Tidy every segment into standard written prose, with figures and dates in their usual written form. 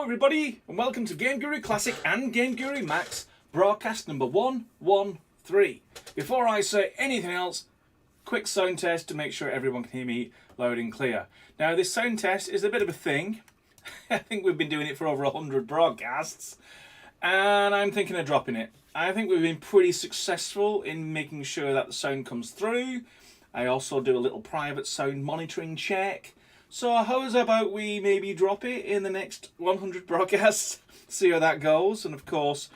everybody, and welcome to GameGuru Classic and GameGuru Max broadcast number 113. Before I say anything else, quick sound test to make sure everyone can hear me loud and clear. Now, this sound test is a bit of a thing. I think we've been doing it for over 100 broadcasts, and I'm thinking of dropping it. I think we've been pretty successful in making sure that the sound comes through. I also do a little private sound monitoring check. So how's about we maybe drop it in the next 100 broadcasts, see how that goes. And of course,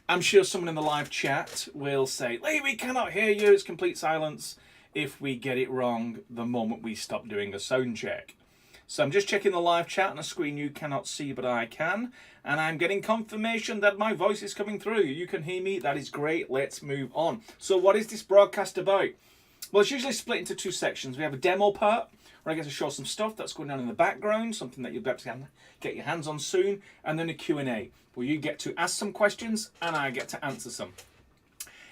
I'm sure someone in the live chat will say, Lee, we cannot hear you, it's complete silence, if we get it wrong the moment we stop doing a sound check. So I'm just checking the live chat on a screen you cannot see, but I can. And I'm getting confirmation that my voice is coming through. You can hear me, that is great, let's move on. So what is this broadcast about? Well, it's usually split into two sections. We have a demo part, where I get to show some stuff that's going on in the background, something that you'll be able to get your hands on soon, and then a Q&A, where you get to ask some questions and I get to answer some.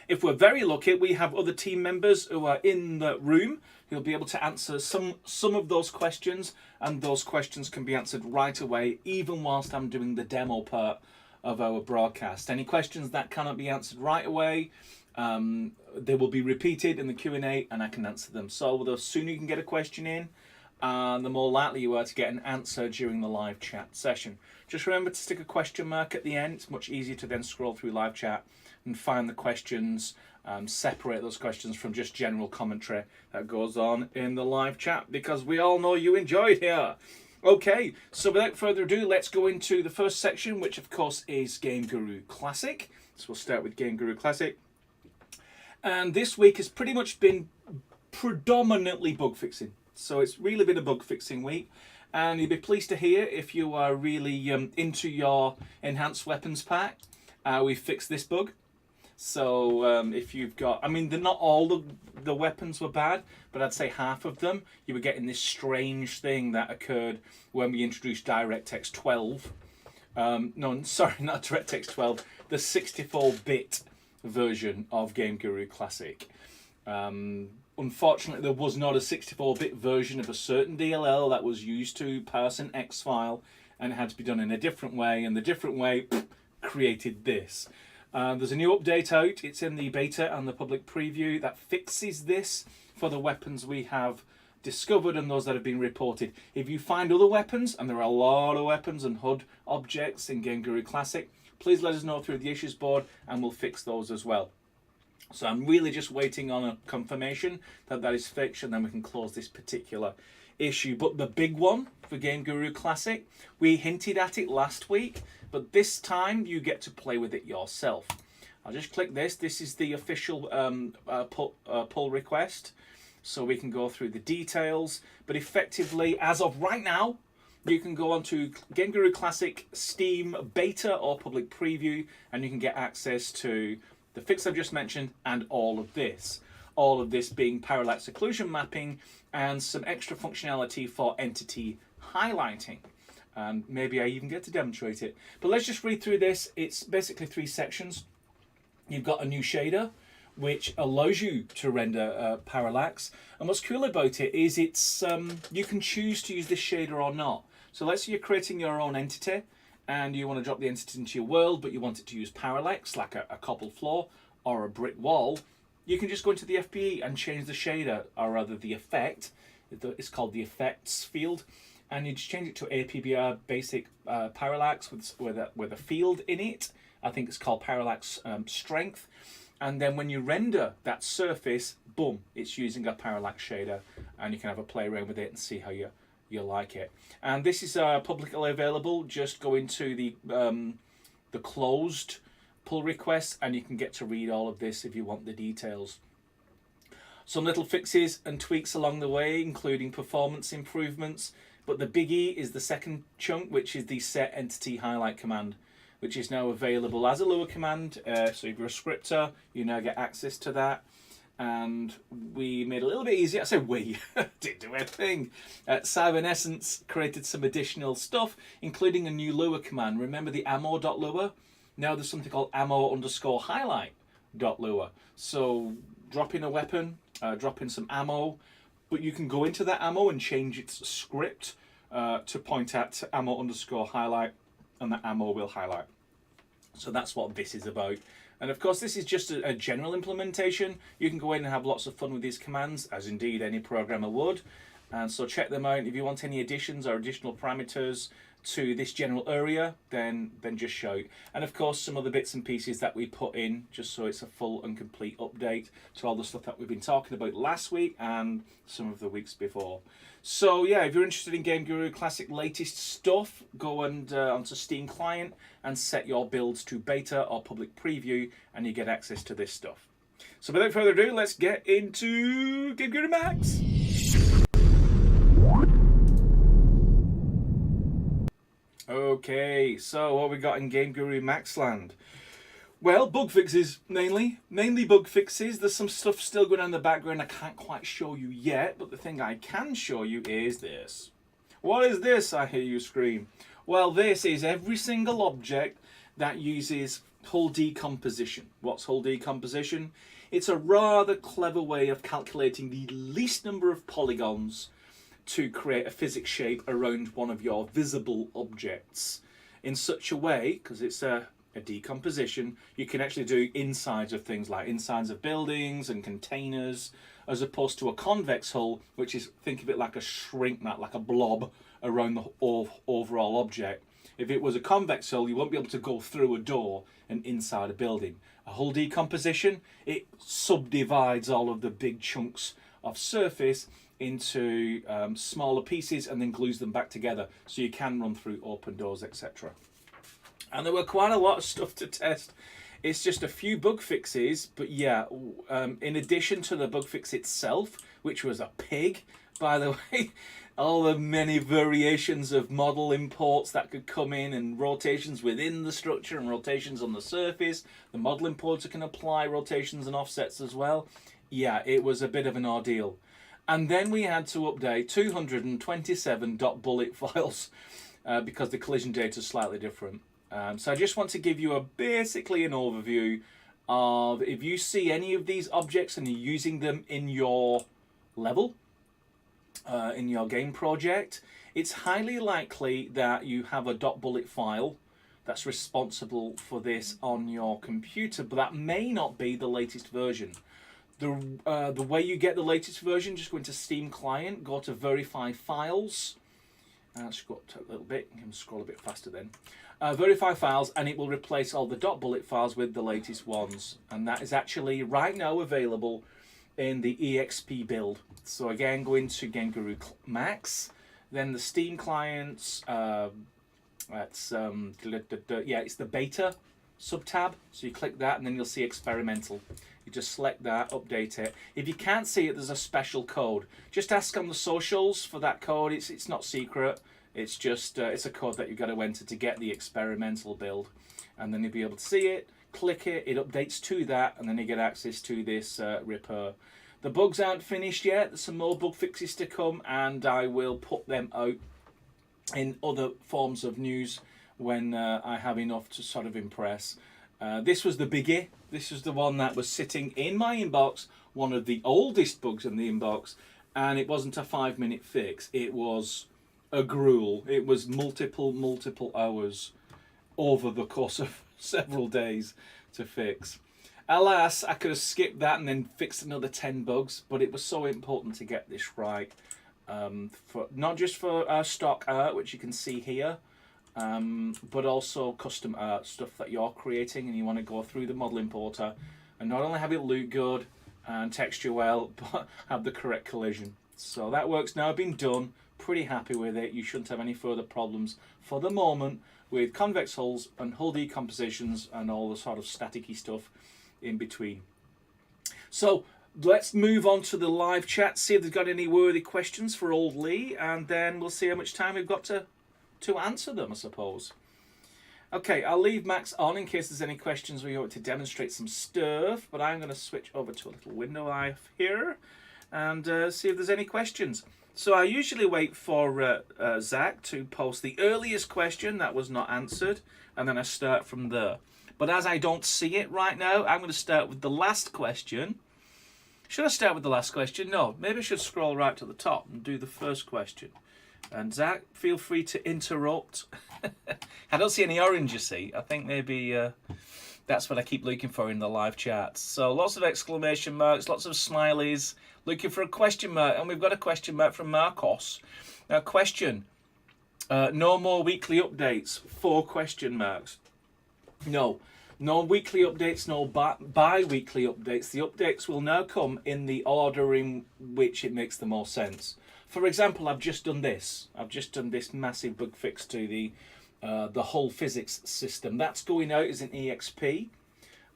If we're very lucky, we have other team members who are in the room who'll be able to answer some of those questions, and those questions can be answered right away, even whilst I'm doing the demo part of our broadcast. Any questions that cannot be answered right away, they will be repeated in the Q&A and I can answer them. So the sooner you can get a question in, the more likely you are to get an answer during the live chat session. Just remember to stick a question mark at the end. It's much easier to then scroll through live chat and find the questions, separate those questions from just general commentary that goes on in the live chat, because we all know you enjoy it here. Okay, so without further ado, let's go into the first section, which of course is GameGuru Classic. So we'll start with GameGuru Classic. And this week has pretty much been predominantly bug fixing. So it's really been a bug fixing week. And you'll be pleased to hear, if you are really into your enhanced weapons pack, we fixed this bug. So if you've got, I mean, not all the weapons were bad, but I'd say half of them. You were getting this strange thing that occurred when we introduced DirectX 12. No, sorry, not DirectX 12, the 64-bit version of GameGuru Classic. Unfortunately, there was not a 64-bit version of a certain DLL that was used to parse an X file, and it had to be done in a different way, and the different way created this. There's a new update out. It's in the beta and the public preview that fixes this for the weapons we have discovered and those that have been reported. If you find other weapons, and there are a lot of weapons and HUD objects in GameGuru Classic, please let us know through the issues board and we'll fix those as well. So I'm really just waiting on a confirmation that that is fixed, and then we can close this particular issue. But the big one for GameGuru Classic, we hinted at it last week, but this time you get to play with it yourself. I'll just click this. This is the official pull request, so we can go through the details. But effectively, as of right now, you can go onto GameGuru Classic Steam beta or public preview, and you can get access to the fix I've just mentioned and all of this. All of this being parallax occlusion mapping and some extra functionality for entity highlighting. And maybe I even get to demonstrate it. But let's just read through this. It's basically three sections. You've got a new shader, which allows you to render parallax. And what's cool about it is it's you can choose to use this shader or not. So let's say you're creating your own entity and you want to drop the entity into your world, but you want it to use parallax, like a cobbled floor or a brick wall. You can just go into the FBE and change the shader, or rather the effect. It's called the effects field. And you just change it to APBR basic parallax with a field in it. I think it's called parallax strength. And then when you render that surface, boom, it's using a parallax shader, and you can have a play around with it and see how you like it. And this is publicly available. Just go into the closed pull request and you can get to read all of this if you want the details. Some little fixes and tweaks along the way, including performance improvements, but the biggie is the second chunk, which is the set entity highlight command, which is now available as a Lua command. So if you're a scripter, you now get access to that. And we made it a little bit easier. I say we, didn't do anything. Cybernessence created some additional stuff, including a new Lua command. Remember the ammo.lua? Now there's something called ammo_highlight.lua. So drop in a weapon, drop in some ammo, but you can go into that ammo and change its script to point at ammo_highlight and the ammo will highlight. So that's what this is about. And of course, this is just a general implementation. You can go in and have lots of fun with these commands, as indeed any programmer would. And so check them out. If you want any additions or additional parameters to this general area, then just shout. And of course, some other bits and pieces that we put in, just so it's a full and complete update to all the stuff that we've been talking about last week and some of the weeks before. So yeah, if you're interested in GameGuru Classic latest stuff, go and onto Steam Client and set your builds to beta or public preview, and you get access to this stuff. So without further ado, let's get into GameGuru Max. Okay, so what we got in GameGuru Max land? Well, bug fixes, mainly bug fixes. There's some stuff still going on in the background I can't quite show you yet, but the thing I can show you is this. What is this, I hear you scream? Well, this is every single object that uses hull decomposition. What's hull decomposition? It's a rather clever way of calculating the least number of polygons to create a physics shape around one of your visible objects in such a way, because it's a decomposition, you can actually do insides of things like insides of buildings and containers, as opposed to a convex hull, which is, think of it like a shrink net, like a blob around the overall object. If it was a convex hull, you won't be able to go through a door and inside a building. A hull decomposition, it subdivides all of the big chunks of surface into smaller pieces and then glues them back together, so you can run through open doors, etc. And there were quite a lot of stuff to test. It's just a few bug fixes, but yeah, in addition to the bug fix itself, which was a pig, by the way, all the many variations of model imports that could come in, and rotations within the structure and rotations on the surface. The model importer can apply rotations and offsets as well. Yeah, it was a bit of an ordeal. And then we had to update 227 .bullet files because the collision data is slightly different. So I just want to give you basically an overview of, if you see any of these objects and you're using them in your level, in your game project, it's highly likely that you have a .bullet file that's responsible for this on your computer, but that may not be the latest version. The way you get the latest version, just go into Steam Client, go to Verify Files. Just go up a little bit, you can scroll a bit faster then. Verify Files, and it will replace all the .bullet files with the latest ones. And that is actually right now available in the EXP build. So again, go into GameGuru Max, then the Steam Clients, it's the beta subtab. So you click that, and then you'll see experimental. You just select that, update it. If you can't see it, there's a special code. Just ask on the socials for that code. It's not secret. It's just it's a code that you've got to enter to get the experimental build, and then you'll be able to see it. Click it, it updates to that, and then you get access to this repair. The bugs aren't finished yet. There's some more bug fixes to come, and I will put them out in other forms of news when I have enough to sort of impress. This was the biggie. This was the one that was sitting in my inbox, one of the oldest bugs in the inbox, and it wasn't a 5-minute fix. It was a gruel. It was multiple hours over the course of several days to fix. Alas, I could have skipped that and then fixed another 10 bugs, but it was so important to get this right. For not just for stock art, which you can see here, but also custom art stuff that you're creating, and you want to go through the model importer and not only have it look good and texture well, but have the correct collision. So that work's now been done. Pretty happy with it. You shouldn't have any further problems for the moment with convex hulls and hull decompositions and all the sort of staticky stuff in between. So let's move on to the live chat, see if they've got any worthy questions for old Lee, and then we'll see how much time we've got to answer them, I suppose. Okay, I'll leave Max on in case there's any questions we want to demonstrate some stuff, but I'm going to switch over to a little window I have here and see if there's any questions. So I usually wait for Zach to post the earliest question that was not answered, and then I start from there. But as I don't see it right now, I'm going to start with the last question. Should I start with the last question? No, maybe I should scroll right to the top and do the first question. And Zach, feel free to interrupt I don't see any orange, you see. I think maybe that's what I keep looking for in the live chats. So lots of exclamation marks, lots of smileys, looking for a question mark. And we've got a question mark from Marcos. Now, question, no more weekly updates, 4 question marks. No weekly updates, no bi-weekly updates. The updates will now come in the order in which it makes the most sense. For example, I've just done this massive bug fix to the whole physics system. That's going out as an EXP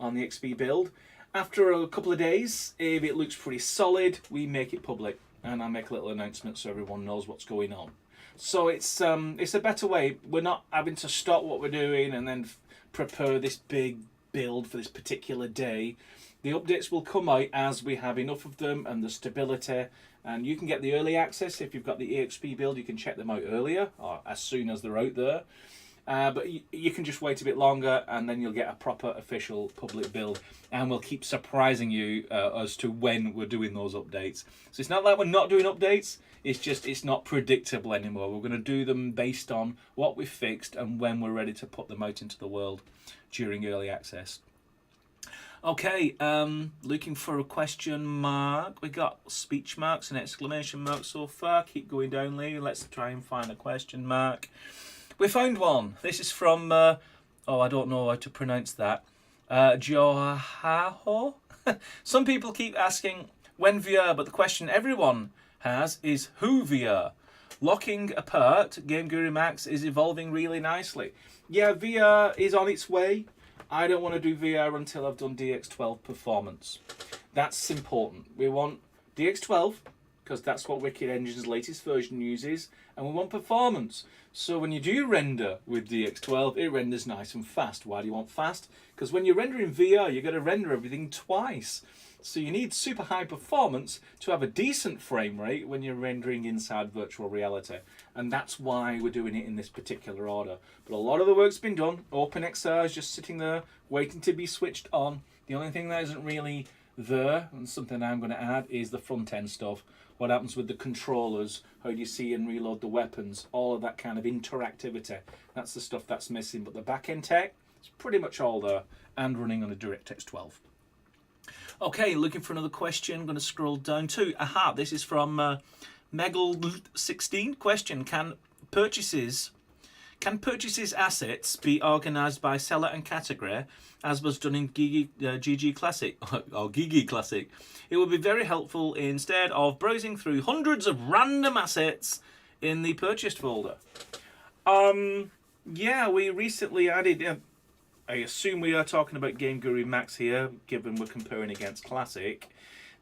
on the XP build. After a couple of days, if it looks pretty solid, we make it public, and I make a little announcement so everyone knows what's going on. So it's a better way. We're not having to stop what we're doing and then prepare this big build for this particular day. The updates will come out as we have enough of them and the stability, and you can get the early access. If you've got the EXP build, you can check them out earlier or as soon as they're out there. But you can just wait a bit longer, and then you'll get a proper official public build, and we'll keep surprising you as to when we're doing those updates. So it's not like we're not doing updates, it's just it's not predictable anymore. We're going to do them based on what we've fixed and when we're ready to put them out into the world during early access. Okay, looking for a question mark. We got speech marks and exclamation marks so far. Keep going down, Lee. Let's try and find a question mark. We found one. This is from, I don't know how to pronounce that. Joaho? Some people keep asking when VR, but the question everyone has is who VR? Locking apart, GameGuru Max is evolving really nicely. Yeah, VR is on its way. I don't want to do VR until I've done DX12 performance. That's important. We want DX12, because that's what Wicked Engine's latest version uses, and we want performance. So when you do render with DX12, it renders nice and fast. Why do you want fast? Because when you're rendering VR, you've got to render everything twice. So you need super high performance to have a decent frame rate when you're rendering inside virtual reality. And that's why we're doing it in this particular order. But a lot of the work's been done. OpenXR is just sitting there waiting to be switched on. The only thing that isn't really there, and something I'm going to add, is the front end stuff. What happens with the controllers, how do you see and reload the weapons, all of that kind of interactivity. That's the stuff that's missing. But the back end tech is pretty much all there and running on a DirectX 12. Okay, looking for another question. I'm going to scroll down to, this is from Megal16. Question, can purchases assets be organized by seller and category as was done in GG Classic or Gigi Classic? It would be very helpful instead of browsing through hundreds of random assets in the purchased folder. Yeah, we recently added, I assume we are talking about GameGuru Max here, given we're comparing against Classic.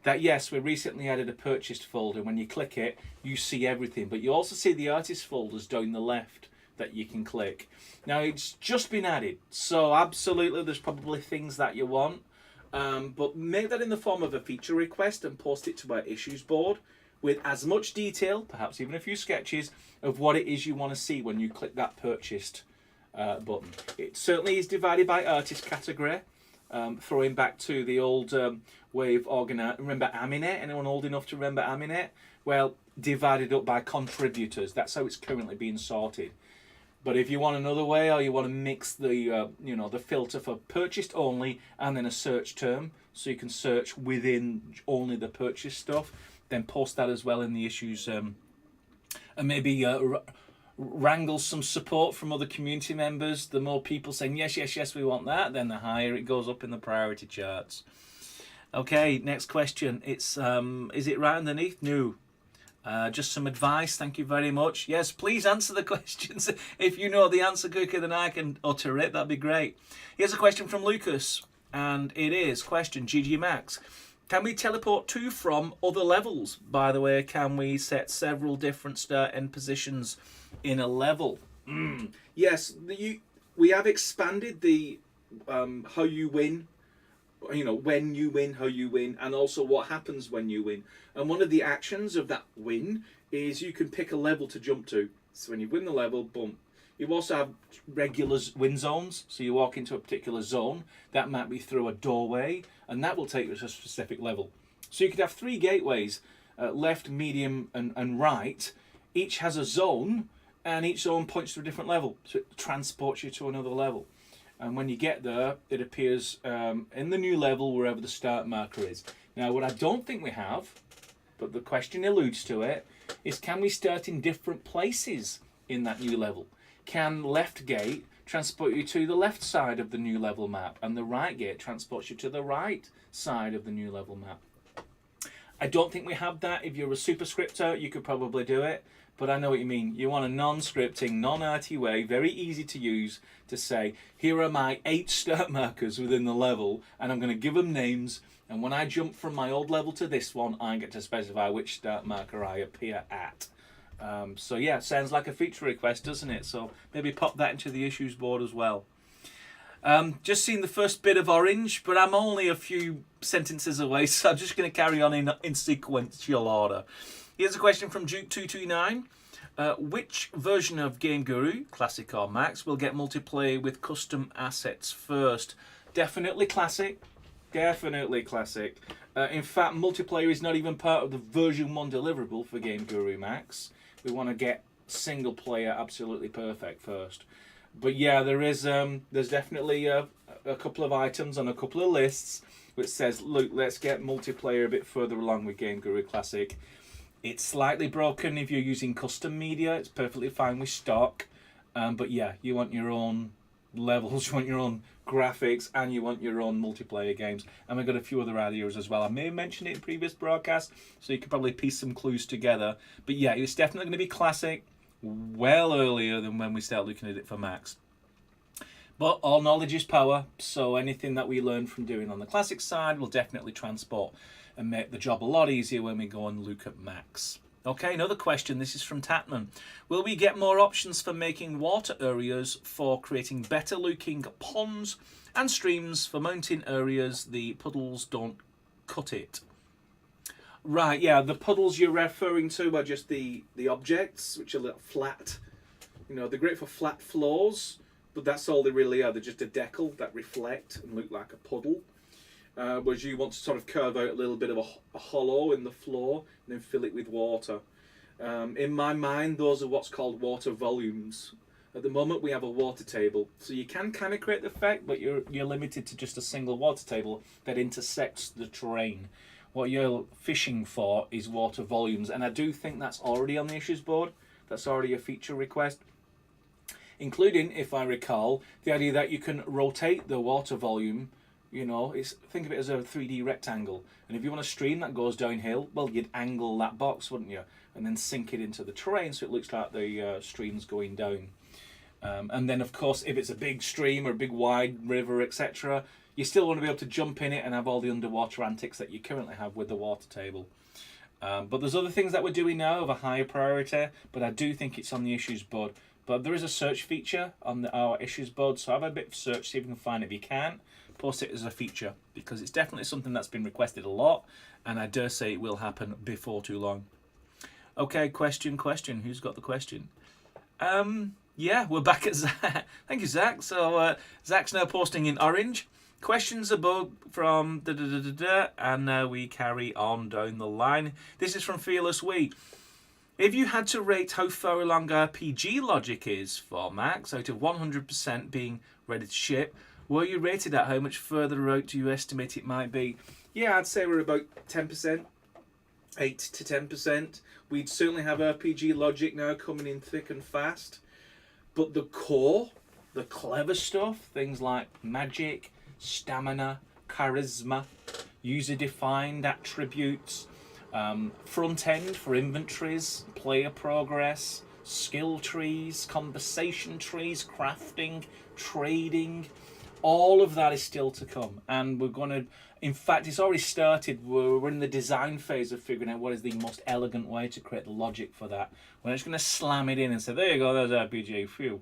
That yes, we recently added a purchased folder. When you click it, you see everything, but you also see the artist folders down the left that you can click. Now it's just been added, so absolutely there's probably things that you want, but make that in the form of a feature request and post it to our issues board with as much detail, perhaps even a few sketches, of what it is you want to see when you click that purchased button. It certainly is divided by artist category, throwing back to the old way of organizing. Remember Aminet? Anyone old enough to remember Aminet? Well, divided up by contributors. That's how it's currently being sorted. But if you want another way, or you want to mix the the filter for purchased only and then a search term, so you can search within only the purchased stuff, then post that as well in the issues, and maybe wrangle some support from other community members. The more people saying yes, we want that, then the higher it goes up in the priority charts. Okay, next question. It's is it right underneath? No. Just some advice, thank you very much. Yes, please answer the questions. If you know the answer quicker than I can utter it, that'd be great. Here's a question from Lucas, and it is, question, GG Max. Can we teleport to from other levels? By the way, can we set several different start end positions in a level? Yes, we have expanded the how you win, when you win, how you win, and also what happens when you win. And one of the actions of that win is you can pick a level to jump to. So when you win the level, boom. You also have regular win zones. So you walk into a particular zone, that might be through a doorway, and that will take you to a specific level. So you could have 3 gateways, left, medium, and right. Each has a zone, and each zone points to a different level, so it transports you to another level. And when you get there, it appears in the new level wherever the start marker is. Now, what I don't think we have, but the question alludes to it, is can we start in different places in that new level? Can left gate transport you to the left side of the new level map, and the right gate transports you to the right side of the new level map? I don't think we have that. If you're a superscripter, you could probably do it, but I know what you mean. You want a non-scripting, non-arty way, very easy to use, to say, here are my 8 start markers within the level, and I'm going to give them names, and when I jump from my old level to this one, I get to specify which start marker I appear at. So yeah, sounds like a feature request, doesn't it? So maybe pop that into the issues board as well. Just seen the first bit of Orange, but I'm only a few sentences away, so I'm just going to carry on in sequential order. Here's a question from Duke229. Which version of GameGuru, Classic or Max, will get multiplayer with custom assets first? Definitely Classic. Definitely Classic. In fact, multiplayer is not even part of the version 1 deliverable for GameGuru Max. We want to get single player absolutely perfect first. But yeah, there's definitely a couple of items on a couple of lists which says, look, let's get multiplayer a bit further along with GameGuru Classic. It's slightly broken if you're using custom media. It's perfectly fine with stock. But yeah, you want your own levels, you want your own graphics, and you want your own multiplayer games. And we've got a few other ideas as well. I may have mentioned it in previous broadcasts, so you could probably piece some clues together. But yeah, it's definitely going to be Classic well earlier than when we start looking at it for Max. But all knowledge is power, so anything that we learn from doing on the Classic side will definitely transport and make the job a lot easier when we go and look at Max. Okay, another question. This is from Tatman. Will we get more options for making water areas for creating better looking ponds and streams for mountain areas? The puddles don't cut it. Right, yeah, the puddles you're referring to are just the objects, which are little flat. You know, they're great for flat floors, but that's all they really are. They're just a decal that reflect and look like a puddle. Whereas you want to sort of curve out a little bit of a hollow in the floor and then fill it with water. In my mind, those are what's called water volumes. At the moment, we have a water table, so you can kind of create the effect, but you're limited to just a single water table that intersects the terrain. What you're fishing for is water volumes, and I do think that's already on the issues board. That's already a feature request, including, if I recall, the idea that you can rotate the water volume. You know, think of it as a 3D rectangle, and if you want a stream that goes downhill, well, you'd angle that box, wouldn't you, and then sink it into the terrain so it looks like the stream's going down. And then, of course, if it's a big stream or a big wide river, etc., you still want to be able to jump in it and have all the underwater antics that you currently have with the water table. But there's other things that we're doing now of a higher priority, but I do think it's on the issues board. But there is a search feature on our issues board, so have a bit of search, see if you can find it. If you can't, post it as a feature, because it's definitely something that's been requested a lot, and I dare say it will happen before too long. Okay, question. Who's got the question? Yeah, we're back at Zach. Thank you, Zach. So Zach's now posting in orange. Questions above from and now we carry on down the line. This is from Fearless We. If you had to rate how far along RPG logic is for Max, out of 100% being ready to ship, were you rated at? How much further out do you estimate it might be? Yeah, I'd say we're about 10%, 8 to 10%. We'd certainly have RPG logic now coming in thick and fast. But the core, the clever stuff, things like magic, stamina, charisma, user-defined attributes, front end for inventories, player progress, skill trees, conversation trees, crafting, trading, all of that is still to come. And we're going to, in fact, it's already started. We're in the design phase of figuring out what is the most elegant way to create the logic for that. We're not just going to slam it in and say, there you go, there's RPG. Phew.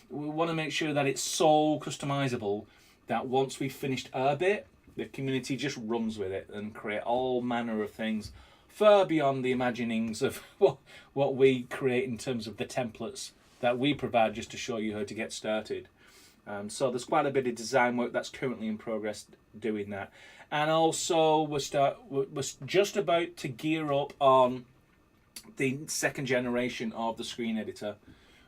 We want to make sure that it's so customizable that once we've finished our bit, the community just runs with it and create all manner of things far beyond the imaginings of what we create in terms of the templates that we provide just to show you how to get started. So there's quite a bit of design work that's currently in progress doing that. And also we're just about to gear up on the second generation of the screen editor.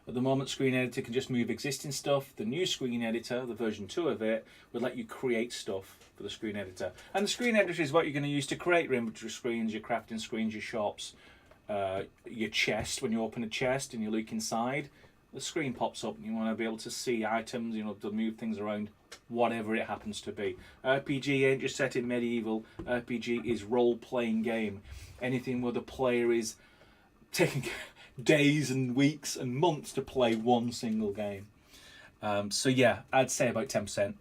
At the moment, Screen Editor can just move existing stuff. The new Screen Editor, the version 2 of it, would let you create stuff for the Screen Editor. And the Screen Editor is what you're going to use to create your inventory screens, your crafting screens, your shops, your chest. When you open a chest and you look inside, the screen pops up and you want to be able to see items, you know, to move things around, whatever it happens to be. RPG ain't just set in medieval. RPG is role-playing game. Anything where the player is taking days and weeks and months to play one single game. So yeah, I'd say about 10%.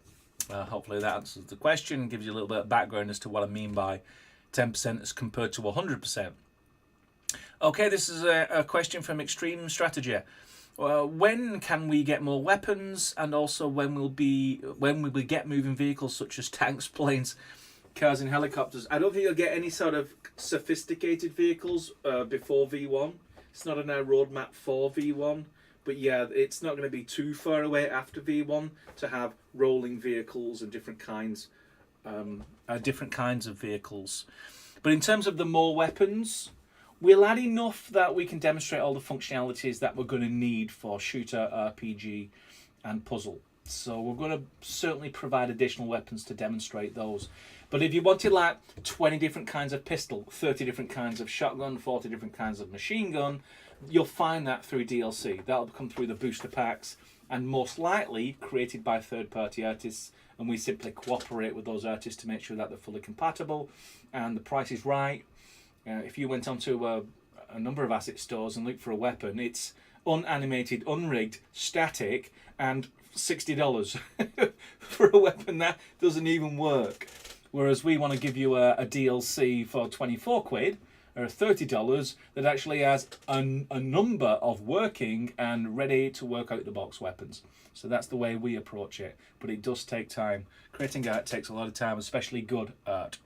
Hopefully that answers the question, gives you a little bit of background as to what I mean by 10% as compared to 100%. Okay, this is a question from Extreme Strategy. When can we get more weapons, and also when will we get moving vehicles such as tanks, planes, cars and helicopters? I don't think you'll get any sort of sophisticated vehicles before V1. It's not on our roadmap for V1, but yeah, it's not going to be too far away after V1 to have rolling vehicles and different kinds of vehicles. But in terms of the more weapons, we'll add enough that we can demonstrate all the functionalities that we're going to need for shooter, RPG, and puzzle. So we're going to certainly provide additional weapons to demonstrate those. But if you wanted like 20 different kinds of pistol, 30 different kinds of shotgun, 40 different kinds of machine gun, you'll find that through DLC. That'll come through the booster packs, and most likely created by third-party artists, and we simply cooperate with those artists to make sure that they're fully compatible and the price is right. If you went onto a number of asset stores and looked for a weapon, it's unanimated, unrigged, static, and $60 for a weapon that doesn't even work. Whereas we want to give you a DLC for 24 quid or $30 that actually has a number of working and ready to work out the box weapons. So that's the way we approach it. But it does take time. Creating art takes a lot of time, especially good art.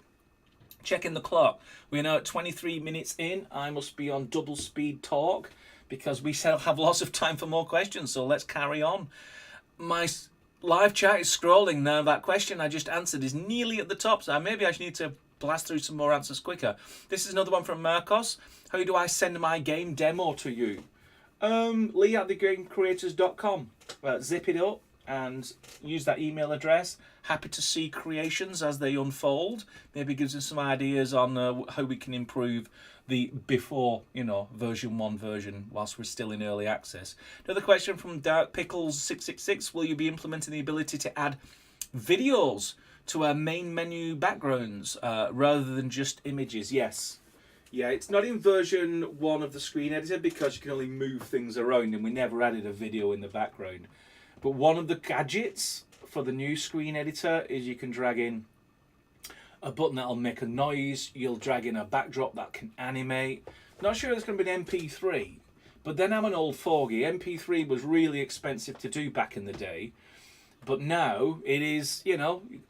Checking the clock. We're now at 23 minutes in. I must be on double speed talk because we still have lots of time for more questions. So let's carry on. My live chat is scrolling now. That question I just answered is nearly at the top. So maybe I need to blast through some more answers quicker. This is another one from Marcos. How do I send my game demo to you? Lee at thegamecreators.com. Zip it up and use that email address. Happy to see creations as they unfold. Maybe gives us some ideas on how we can improve the before, version 1 version whilst we're still in early access. Another question from Dark Pickles 666. Will you be implementing the ability to add videos to our main menu backgrounds rather than just images? Yes. Yeah, it's not in version 1 of the Screen Editor because you can only move things around, and we never added a video in the background. But one of the gadgets for the new Screen Editor is you can drag in a button that'll make a noise. You'll drag in a backdrop that can animate. Not sure it's going to be an MP3, but then I'm an old fogey. MP3 was really expensive to do back in the day, but now it is,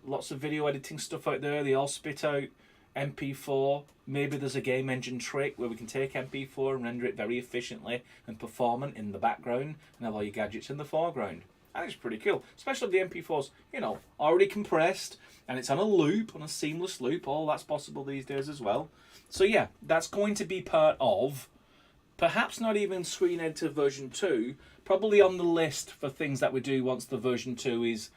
lots of video editing stuff out there. They all spit out MP4. Maybe there's a game engine trick where we can take MP4 and render it very efficiently and performant in the background and have all your gadgets in the foreground. And it's pretty cool, especially if the MP4's, already compressed and it's on a loop, on a seamless loop. All that's possible these days as well. So yeah, that's going to be part of, perhaps not even Screen Editor version 2, probably on the list for things that we do once the version 2 is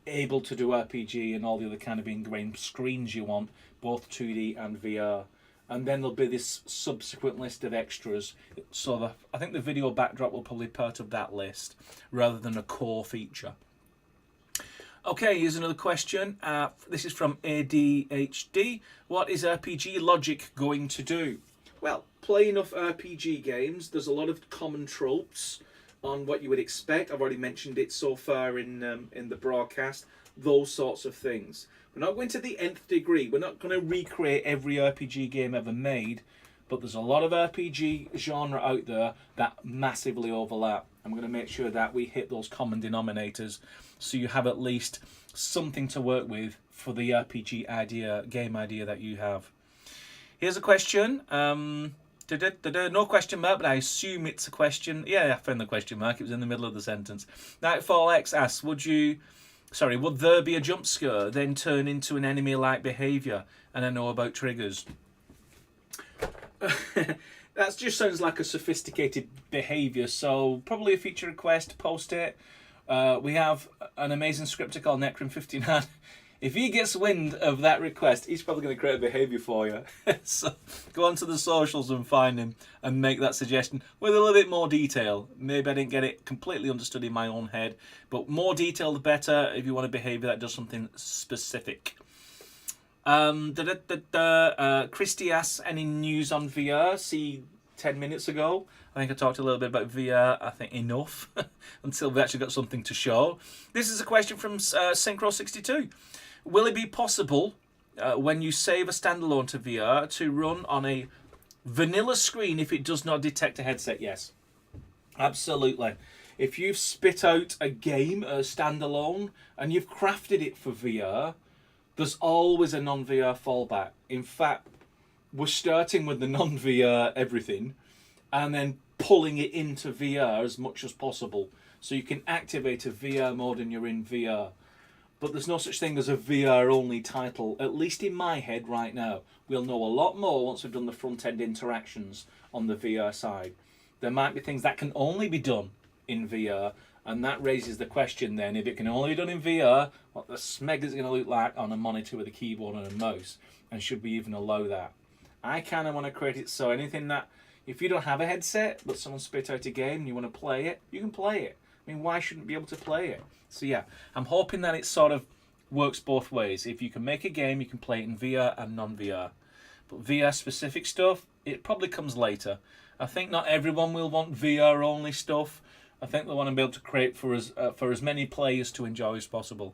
able to do RPG and all the other kind of ingrained screens you want, both 2D and VR. And then there'll be this subsequent list of extras. So I think the video backdrop will probably be part of that list rather than a core feature. Okay, here's another question. This is from ADHD. What is RPG Logic going to do? Well, play enough RPG games. There's a lot of common tropes on what you would expect. I've already mentioned it so far in the broadcast. Those sorts of things. We're not going to the nth degree. We're not going to recreate every RPG game ever made, but there's a lot of RPG genre out there that massively overlap. I'm going to make sure that we hit those common denominators so you have at least something to work with for the RPG idea, game idea that you have. Here's a question. No question mark, but I assume it's a question. Yeah, I found the question mark. It was in the middle of the sentence. Nightfall X asks, would there be a jump scare, then turn into an enemy-like behaviour? And I know about triggers. That just sounds like a sophisticated behaviour, so probably a feature request, post it. We have an amazing scripter called Necron59. If he gets wind of that request, he's probably going to create a behaviour for you. So go onto the socials and find him and make that suggestion with a little bit more detail. Maybe I didn't get it completely understood in my own head, but more detail the better if you want a behaviour that does something specific. Christy asks, any news on VR? See 10 minutes ago. I think I talked a little bit about VR. I think enough until we actually got something to show. This is a question from Synchro62. Will it be possible when you save a standalone to VR to run on a vanilla screen if it does not detect a headset? Yes, absolutely. If you've spit out a game, a standalone, and you've crafted it for VR, there's always a non-VR fallback. In fact, we're starting with the non-VR everything and then pulling it into VR as much as possible. So you can activate a VR mode and you're in VR. But there's no such thing as a VR-only title, at least in my head right now. We'll know a lot more once we've done the front-end interactions on the VR side. There might be things that can only be done in VR, and that raises the question then, if it can only be done in VR, what the smeg is going to look like on a monitor with a keyboard and a mouse, and should we even allow that? I kind of want to create it so anything that, if you don't have a headset, but someone spit out a game and you want to play it, you can play it. I mean, why shouldn't you be able to play it? So yeah, I'm hoping that it sort of works both ways. If you can make a game, you can play it in VR and non-VR. But VR-specific stuff, it probably comes later. I think not everyone will want VR-only stuff. I think they want to be able to create for as many players to enjoy as possible.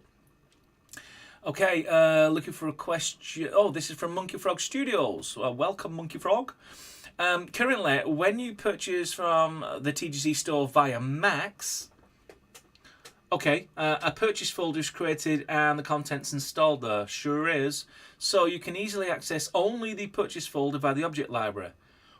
Okay, looking for a question. Oh, this is from Monkey Frog Studios. Welcome, Monkey Frog. Currently, when you purchase from the TGC store via Max, okay, a purchase folder is created and the contents installed there. Sure is. So you can easily access only the purchase folder via the object library.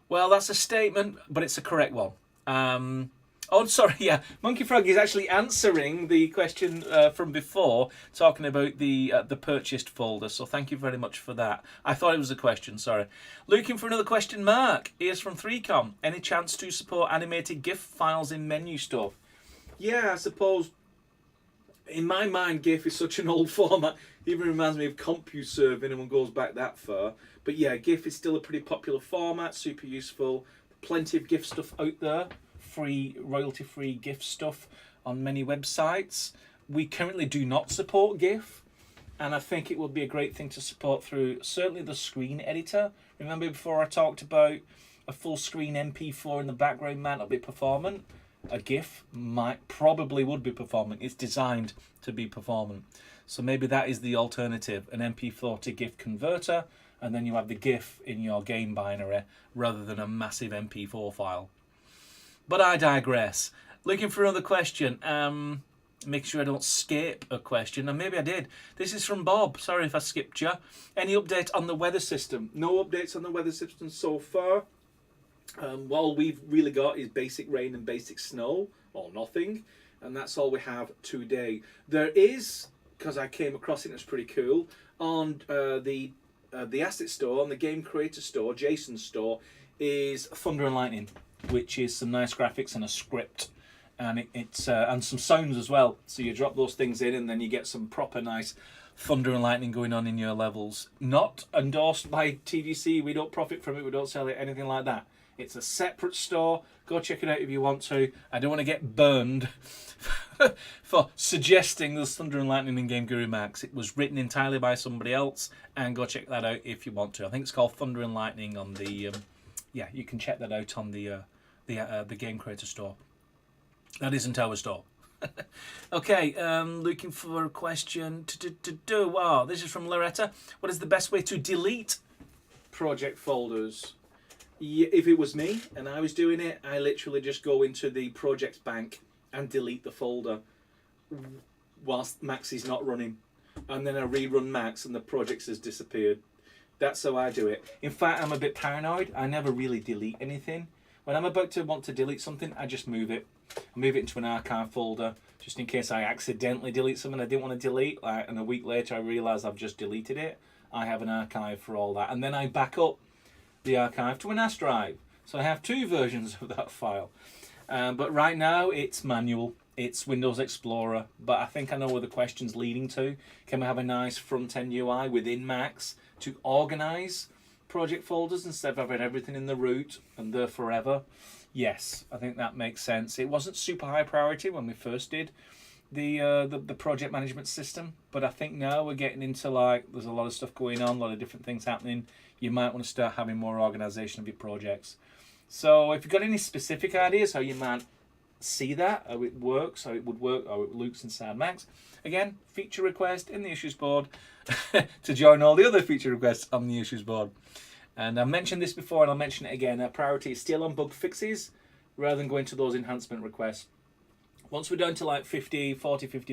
Well, that's a statement, but it's a correct one. Oh, sorry, yeah. Monkey Frog is actually answering the question from before, talking about the purchased folder. So thank you very much for that. I thought it was a question, sorry. Looking for another question mark. Here's from 3Com. Any chance to support animated GIF files in menu stuff? Yeah, I suppose. In my mind, GIF is such an old format. It even reminds me of CompuServe if anyone goes back that far. But yeah, GIF is still a pretty popular format, super useful. Plenty of GIF stuff out there. Free, royalty-free GIF stuff on many websites. We currently do not support GIF, and I think it would be a great thing to support through certainly the screen editor. Remember before I talked about a full screen MP4 in the background might not be performant? A GIF probably would be performant. It's designed to be performant. So maybe that is the alternative, an MP4 to GIF converter, and then you have the GIF in your game binary rather than a massive MP4 file. But I digress. Looking for another question. Make sure I don't skip a question. And maybe I did. This is from Bob. Sorry if I skipped you. Any update on the weather system? No updates on the weather system so far. All we've really got is basic rain and basic snow, or nothing. And that's all we have today. There is, because I came across it, it's pretty cool, on the asset store, on the game creator store, Jason's store, is Thunder and Lightning, which is some nice graphics and a script, and it's and some sounds as well. So you drop those things in, and then you get some proper nice thunder and lightning going on in your levels. Not endorsed by TGC. We don't profit from it. We don't sell it. Anything like that. It's a separate store. Go check it out if you want to. I don't want to get burned for suggesting there's Thunder and Lightning in GameGuru Max. It was written entirely by somebody else, and go check that out if you want to. I think it's called Thunder and Lightning on the. Yeah, you can check that out on the Game Creator store. That isn't our store. Okay, looking for a question. Wow, this is from Loretta. What is the best way to delete project folders? If it was me and I was doing it, I literally just go into the projects bank and delete the folder whilst Max is not running. And then I rerun Max and the projects has disappeared. That's how I do it. In fact, I'm a bit paranoid. I never really delete anything. When I'm about to want to delete something, I just move it. I move it into an archive folder, just in case I accidentally delete something I didn't want to delete. And a week later, I realise I've just deleted it. I have an archive for all that. And then I back up the archive to a NAS drive. So I have two versions of that file. But right now it's manual. It's Windows Explorer. But I think I know where the question's leading to. Can we have a nice front-end UI within Macs to organize project folders instead of having everything in the root and there forever? Yes, I think that makes sense. It wasn't super high priority when we first did the project management system, but I think now we're getting into, like, there's a lot of stuff going on, a lot of different things happening. You might want to start having more organization of your projects. So if you've got any specific ideas how you might see that, how it works, how it would work, how it looks inside Macs, again, feature request in the issues board to join all the other feature requests on the issues board. And I mentioned this before and I'll mention it again. Our priority is still on bug fixes rather than going to those enhancement requests. Once we're down to like 50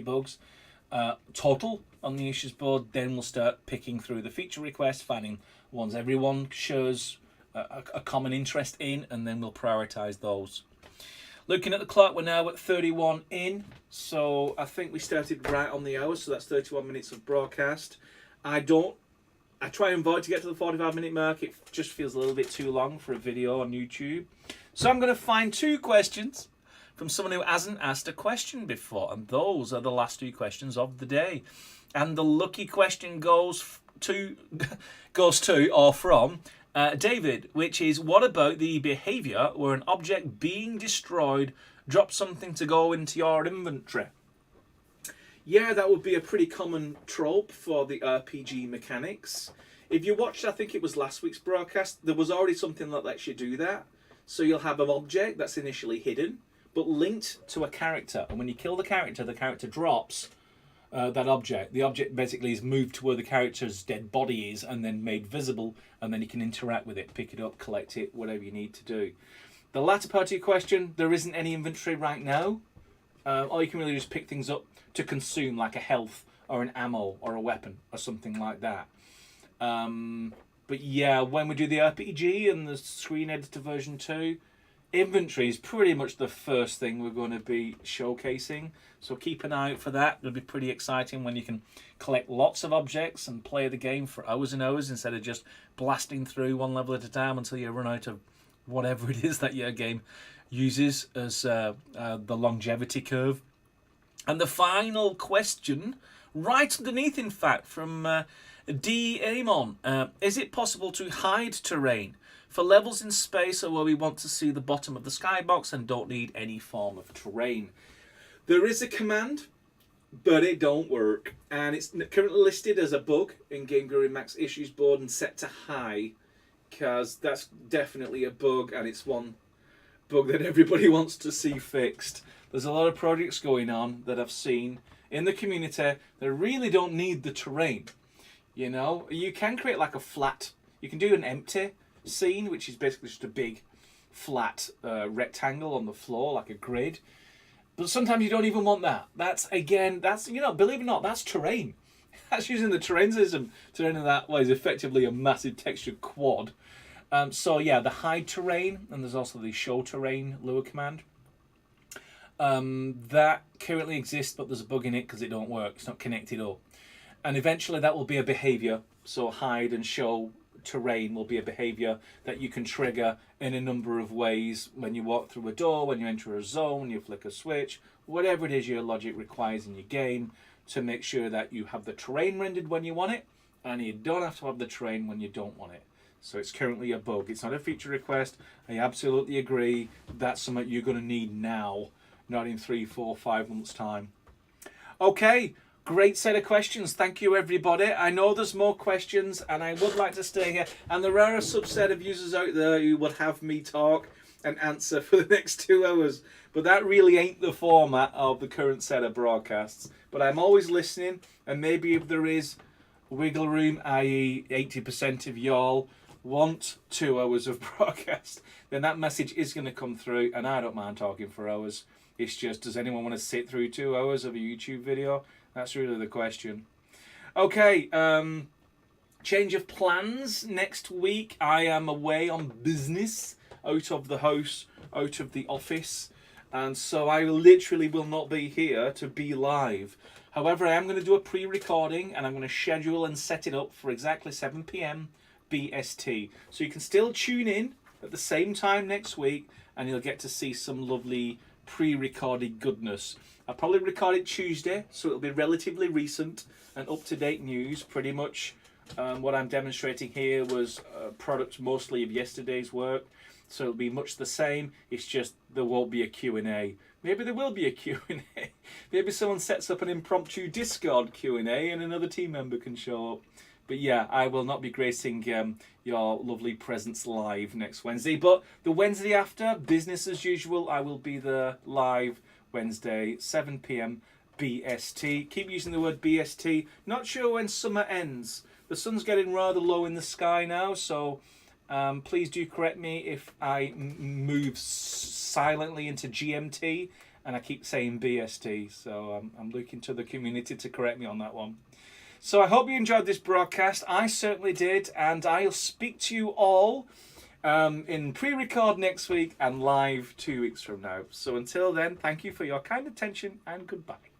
bugs total on the issues board, then we'll start picking through the feature requests, finding ones everyone shows a common interest in, and then we'll prioritize those. Looking at the clock, we're now at 31 in, so I think we started right on the hour, so that's 31 minutes of broadcast. I try and avoid to get to the 45-minute mark. It just feels a little bit too long for a video on YouTube. So I'm going to find two questions from someone who hasn't asked a question before, and those are the last two questions of the day. And the lucky question goes to or from David, which is, what about the behavior where an object being destroyed drops something to go into your inventory? Yeah, that would be a pretty common trope for the RPG mechanics. If you watched, I think it was last week's broadcast, there was already something that lets you do that. So you'll have an object that's initially hidden, but linked to a character. And when you kill the character drops that object. The object basically is moved to where the character's dead body is and then made visible, and then you can interact with it, pick it up, collect it, whatever you need to do. The latter part of your question, there isn't any inventory right now. Or you can really just pick things up to consume, like a health or an ammo or a weapon or something like that. But yeah, when we do the RPG and the screen editor version 2, inventory is pretty much the first thing we're going to be showcasing. So keep an eye out for that. It'll be pretty exciting when you can collect lots of objects and play the game for hours and hours instead of just blasting through one level at a time until you run out of whatever it is that your game uses as the longevity curve. And the final question, right underneath, in fact, from D. Amon. Is it possible to hide terrain for levels in space or where we want to see the bottom of the skybox and don't need any form of terrain? There is a command, but it don't work. And it's currently listed as a bug in GameGuru Max issues board and set to high, because that's definitely a bug, and it's one bug that everybody wants to see fixed. There's a lot of projects going on that I've seen in the community that really don't need the terrain. You know, you can create like a flat, you can do an empty scene, which is basically just a big flat rectangle on the floor, like a grid. But sometimes you don't even want that. That's, you know, believe it or not, that's terrain. That's using the terrain system. Terrain in that way is effectively a massive textured quad. So yeah, the hide terrain, and there's also the show terrain lure command. That currently exists, but there's a bug in it because it don't work. It's not connected up. And eventually that will be a behavior. So hide and show terrain will be a behavior that you can trigger in a number of ways. When you walk through a door, when you enter a zone, you flick a switch, whatever it is your logic requires in your game to make sure that you have the terrain rendered when you want it, and you don't have to have the terrain when you don't want it. So it's currently a bug. It's not a feature request. I absolutely agree. That's something you're going to need now, not in 3, 4, 5 months' time. Okay. Great set of questions. Thank you, everybody. I know there's more questions, and I would like to stay here. And there are a subset of users out there who would have me talk and answer for the next 2 hours. But that really ain't the format of the current set of broadcasts. But I'm always listening, and maybe if there is wiggle room, i.e. 80% of y'all want 2 hours of broadcast, then that message is going to come through, and I don't mind talking for hours. It's just, does anyone want to sit through 2 hours of a YouTube video? That's really the question. Okay, change of plans. Next week I am away on business, out of the house, out of the office. And so I literally will not be here to be live. However, I am going to do a pre-recording, and I'm going to schedule and set it up for exactly 7 p.m. BST. So you can still tune in at the same time next week, and you'll get to see some lovely pre-recorded goodness. I'll probably record it Tuesday, so it'll be relatively recent and up-to-date news. Pretty much what I'm demonstrating here was products mostly of yesterday's work, so it'll be much the same. It's just there won't be a Q&A. Maybe there will be a Q&A. Maybe someone sets up an impromptu Discord Q&A and another team member can show up. But yeah, I will not be gracing your lovely presence live next Wednesday. But the Wednesday after, business as usual, I will be there live Wednesday, 7 p.m. BST. Keep using the word BST. Not sure when summer ends. The sun's getting rather low in the sky now, so please do correct me if I move silently into GMT and I keep saying BST. So I'm looking to the community to correct me on that one. So I hope you enjoyed this broadcast. I certainly did, and I'll speak to you all in pre-record next week and live 2 weeks from now. So until then, thank you for your kind attention and goodbye.